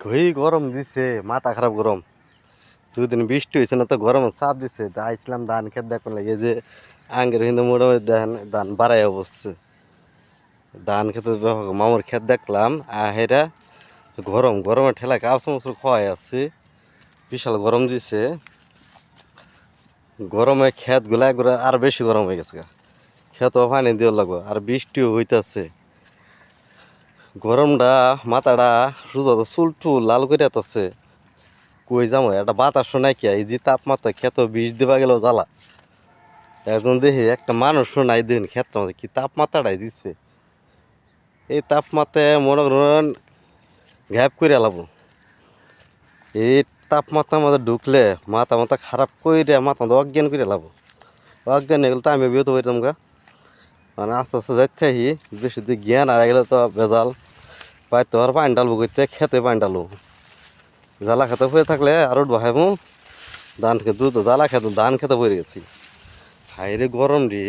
ঘই গরম দিছে, মাথা খারাপ গরম। দুদিন বৃষ্টি হয়েছে না, তো গরম চাপ দিছে। তা আইছিলাম ধান খেত দেখুন লাগে যে আঙ্গের কিন্তু মোটামুটি ধান বাড়াই বসছে। ধান খেতে মামুর খেত দেখলাম আহেরা গরম গরমে ঠেলা কাপড় চোপড় খোয়াই আছে, বিশাল গরম দিছে। গরমে খেত গুলা আর বেশি গরম হয়ে গেছে, খেত পানি দিয়ে লাগবো। আর বৃষ্টিও হইতেছে, গরমটা মাথাটা সুযোগ চুল টুল লাল করে আছে। কই যাবো, একটা বাতাস নাই কি, এই যে তাপমাত্রা খেত বিষ দিবা গেলেও জ্বালা। একজন দেখি একটা মানুষ নাই দিন খেত মধ্যে কি তাপমাত্রাটাই দিচ্ছে। এই তাপমাত্রায় মনে করেন গ্যাপ করে এলাবো। এই তাপমাত্রার মধ্যে ঢুকলে মাথা মাথা খারাপ করে মাথা মধ্যে অজ্ঞান করে এলাবো। অজ্ঞান হয়ে গেলে তো আমি বিহত হইতাম গা। মানে আস্তে আস্তে যাইতে থাকি, বেশি দিক জ্ঞান আর গেলে তো বেজাল পাইতো। আর পানি ডালবো করতে খেতে পানি ডালবো, জ্বালা খেতে হয়ে থাকলে আর উঠবো হাইবো। ধান খেতে জ্বালা খেতে ধান খেতে পড়ে গেছি। হাইরে গরম রে।